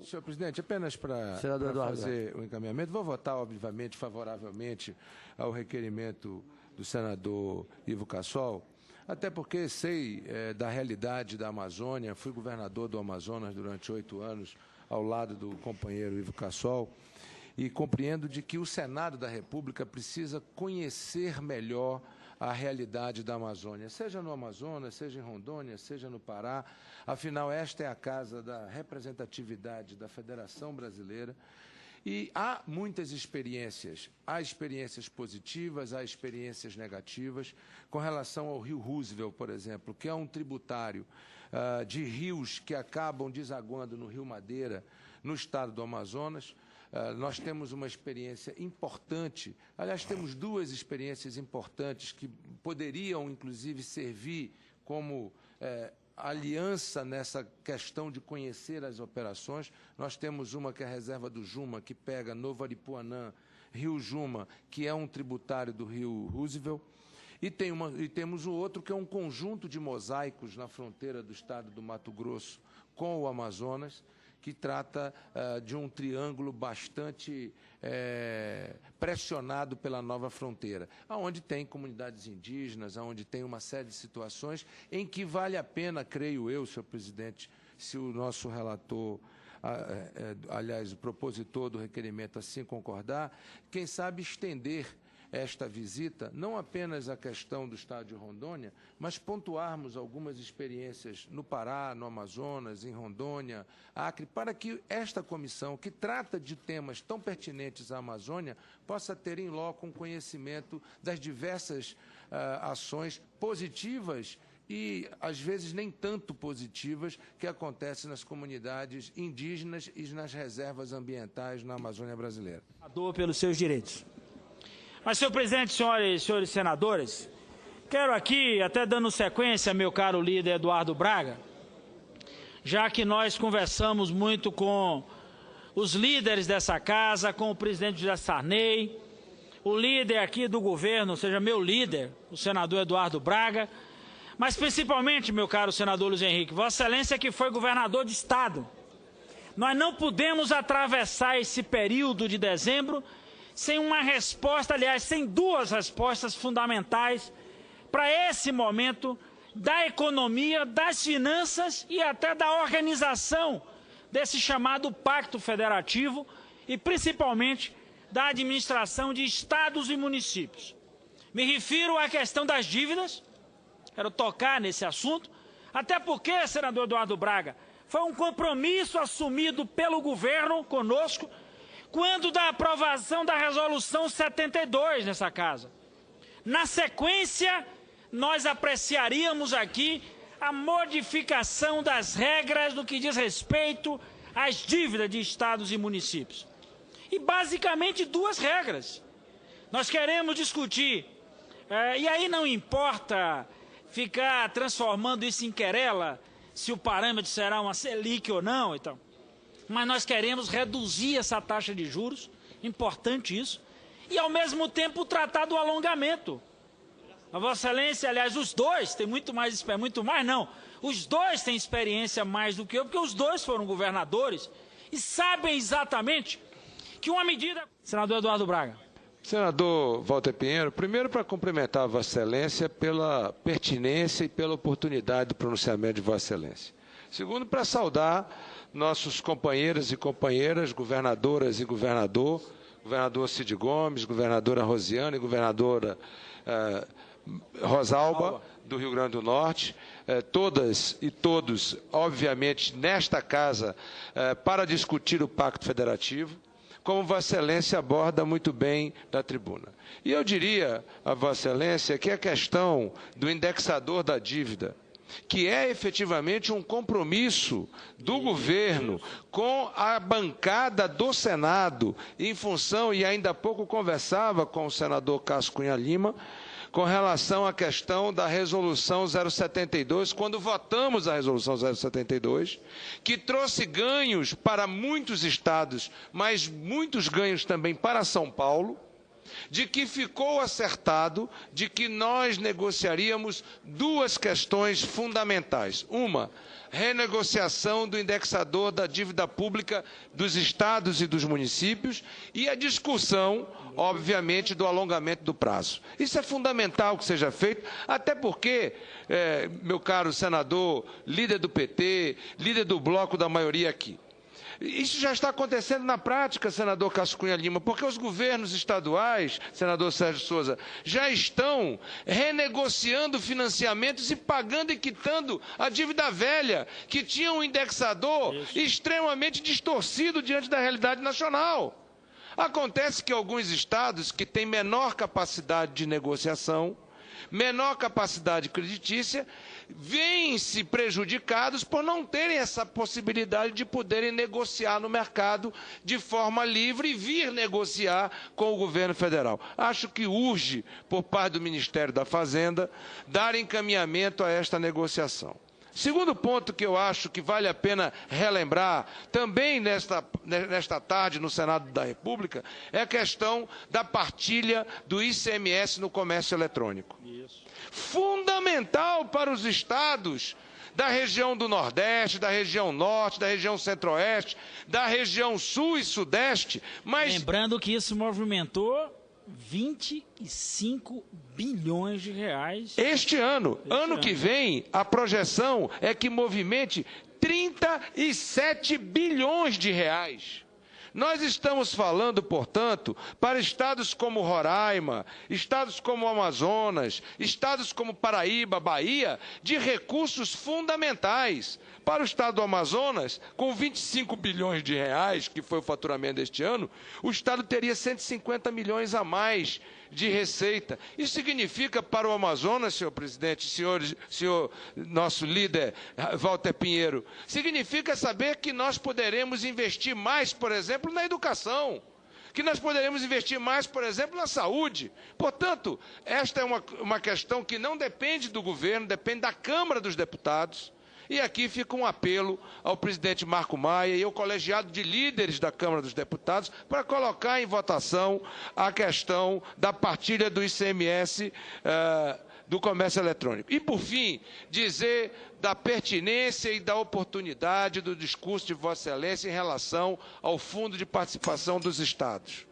Senhor presidente, apenas para fazer o encaminhamento, vou votar, obviamente, favoravelmente ao requerimento do senador Ivo Cassol, até porque sei da realidade da Amazônia, fui governador do Amazonas durante 8 anos, ao lado do companheiro Ivo Cassol, e compreendo de que o Senado da República precisa conhecer melhor a realidade da Amazônia, seja no Amazonas, seja em Rondônia, seja no Pará. Afinal, esta é a casa da representatividade da Federação Brasileira e há muitas experiências. Há experiências positivas, há experiências negativas. Com relação ao Rio Roosevelt, por exemplo, que é um tributário de rios que acabam desaguando no Rio Madeira, no estado do Amazonas, nós temos uma experiência importante, aliás, temos 2 experiências importantes que poderiam, inclusive, servir como aliança nessa questão de conhecer as operações. Nós temos uma que é a reserva do Juma, que pega Novo Aripuanã, Rio Juma, que é um tributário do Rio Roosevelt, e temos o outro que é um conjunto de mosaicos na fronteira do estado do Mato Grosso com o Amazonas, que trata de um triângulo bastante pressionado pela nova fronteira, onde tem comunidades indígenas, onde tem uma série de situações em que vale a pena, creio eu, senhor presidente, se o nosso relator, aliás, o propositor do requerimento assim concordar, quem sabe estender esta visita, não apenas a questão do estado de Rondônia, mas pontuarmos algumas experiências no Pará, no Amazonas, em Rondônia, Acre, para que esta comissão, que trata de temas tão pertinentes à Amazônia, possa ter em loco um conhecimento das diversas ações positivas e, às vezes, nem tanto positivas que acontecem nas comunidades indígenas e nas reservas ambientais na Amazônia brasileira. Pelos seus direitos. Mas, senhor presidente, senhoras e senhores senadores, quero aqui, até dando sequência, meu caro líder Eduardo Braga, já que nós conversamos muito com os líderes dessa casa, com o presidente José Sarney, o líder aqui do governo, ou seja, meu líder, o senador Eduardo Braga, mas principalmente, meu caro senador Luiz Henrique, Vossa Excelência que foi governador de Estado. Nós não podemos atravessar esse período de dezembro sem uma resposta, aliás, sem 2 respostas fundamentais para esse momento da economia, das finanças e até da organização desse chamado Pacto Federativo e, principalmente, da administração de estados e municípios. Me refiro à questão das dívidas, quero tocar nesse assunto, até porque, senador Eduardo Braga, foi um compromisso assumido pelo governo conosco quando da aprovação da Resolução 72 nessa casa. Na sequência, nós apreciaríamos aqui a modificação das regras no que diz respeito às dívidas de estados e municípios. E basicamente 2 regras. Nós queremos discutir, e aí não importa ficar transformando isso em querela, se o parâmetro será uma Selic ou não, então. Mas nós queremos reduzir essa taxa de juros, importante isso, e ao mesmo tempo tratar do alongamento. A Vossa Excelência, aliás, os 2 têm muito mais não, os 2 têm experiência mais do que eu, porque os 2 foram governadores e sabem exatamente que uma medida... Senador Eduardo Braga. Senador Walter Pinheiro, primeiro para cumprimentar a Vossa Excelência pela pertinência e pela oportunidade do pronunciamento de Vossa Excelência. Segundo, para saudar nossos companheiros e companheiras, governadoras e governador Cid Gomes, governadora Rosiana e governadora Rosalba, do Rio Grande do Norte, todas e todos, obviamente, nesta casa, para discutir o Pacto Federativo, como Vossa Excelência aborda muito bem da tribuna. E eu diria a Vossa Excelência que a questão do indexador da dívida, que é efetivamente um compromisso do governo com a bancada do Senado, em função, e ainda há pouco conversava com o senador Cássio Cunha Lima, com relação à questão da Resolução 072, quando votamos a Resolução 072, que trouxe ganhos para muitos estados, mas muitos ganhos também para São Paulo, de que ficou acertado de que nós negociaríamos duas questões fundamentais. Uma, renegociação do indexador da dívida pública dos estados e dos municípios e a discussão, obviamente, do alongamento do prazo. Isso é fundamental que seja feito, até porque, meu caro senador, líder do PT, líder do bloco da maioria aqui, isso já está acontecendo na prática, senador Cássio Cunha Lima, porque os governos estaduais, senador Sérgio Souza, já estão renegociando financiamentos e pagando e quitando a dívida velha, que tinha um indexador extremamente distorcido diante da realidade nacional. Acontece que alguns estados que têm menor capacidade de negociação, menor capacidade creditícia, veem-se prejudicados por não terem essa possibilidade de poderem negociar no mercado de forma livre e vir negociar com o governo federal. Acho que urge, por parte do Ministério da Fazenda, dar encaminhamento a esta negociação. Segundo ponto que eu acho que vale a pena relembrar, também nesta tarde no Senado da República, é a questão da partilha do ICMS no comércio eletrônico. Isso. Fundamental para os estados da região do Nordeste, da região Norte, da região Centro-Oeste, da região Sul e Sudeste, mas... Lembrando que isso movimentou 25 bilhões de reais. Este ano. Ano que vem, a projeção é que movimente 37 bilhões de reais. Nós estamos falando, portanto, para estados como Roraima, estados como Amazonas, estados como Paraíba, Bahia, de recursos fundamentais. Para o estado do Amazonas, com 25 bilhões de reais, que foi o faturamento deste ano, o estado teria 150 milhões a mais de receita. Isso significa para o Amazonas, senhor presidente, senhor nosso líder Walter Pinheiro, significa saber que nós poderemos investir mais, por exemplo, na educação, que nós poderemos investir mais, por exemplo, na saúde. Portanto, esta é uma questão que não depende do governo, depende da Câmara dos Deputados. E aqui fica um apelo ao presidente Marco Maia e ao colegiado de líderes da Câmara dos Deputados para colocar em votação a questão da partilha do ICMS do comércio eletrônico. E, por fim, dizer da pertinência e da oportunidade do discurso de Vossa Excelência em relação ao Fundo de Participação dos Estados.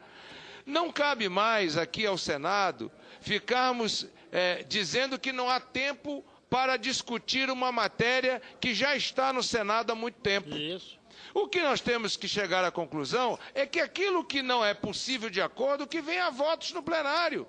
Não cabe mais aqui ao Senado ficarmos dizendo que não há tempo para discutir uma matéria que já está no Senado há muito tempo. Isso. O que nós temos que chegar à conclusão é que aquilo que não é possível de acordo, que venha a votos no plenário.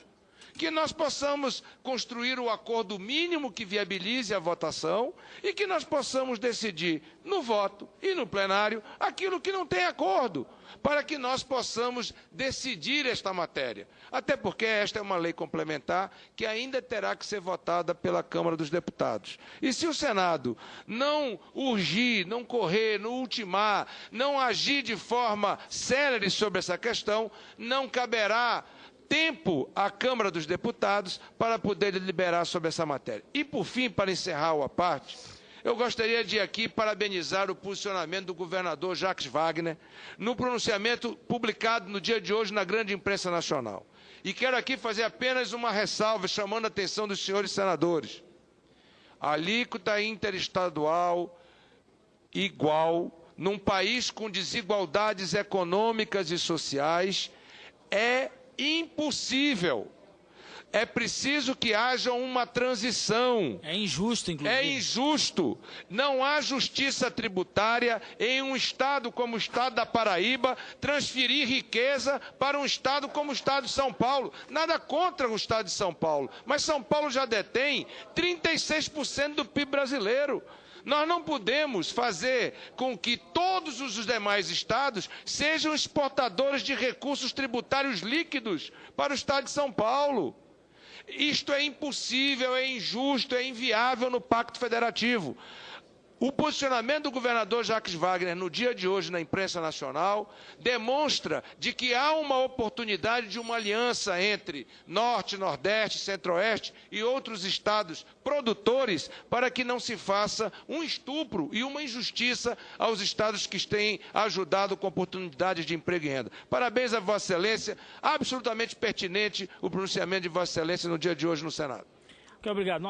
Que nós possamos construir o acordo mínimo que viabilize a votação e que nós possamos decidir no voto e no plenário aquilo que não tem acordo, para que nós possamos decidir esta matéria. Até porque esta é uma lei complementar que ainda terá que ser votada pela Câmara dos Deputados. E se o Senado não urgir, não correr, não ultimar, não agir de forma célere sobre essa questão, não caberá tempo à Câmara dos Deputados para poder deliberar sobre essa matéria. E, por fim, para encerrar a parte, eu gostaria de aqui parabenizar o posicionamento do governador Jacques Wagner no pronunciamento publicado no dia de hoje na grande imprensa nacional. E quero aqui fazer apenas uma ressalva, chamando a atenção dos senhores senadores. A alíquota interestadual igual, num país com desigualdades econômicas e sociais, é impossível. É preciso que haja uma transição. É injusto, inclusive. É injusto. Não há justiça tributária em um estado como o estado da Paraíba transferir riqueza para um estado como o estado de São Paulo. Nada contra o estado de São Paulo, mas São Paulo já detém 36% do PIB brasileiro. Nós não podemos fazer com que todos os demais estados sejam exportadores de recursos tributários líquidos para o estado de São Paulo. Isto é impossível, é injusto, é inviável no Pacto Federativo. O posicionamento do governador Jacques Wagner no dia de hoje na imprensa nacional demonstra de que há uma oportunidade de uma aliança entre Norte, Nordeste, Centro-Oeste e outros estados produtores para que não se faça um estupro e uma injustiça aos estados que têm ajudado com oportunidades de emprego e renda. Parabéns a Vossa Excelência, absolutamente pertinente o pronunciamento de Vossa Excelência no dia de hoje no Senado. Muito obrigado.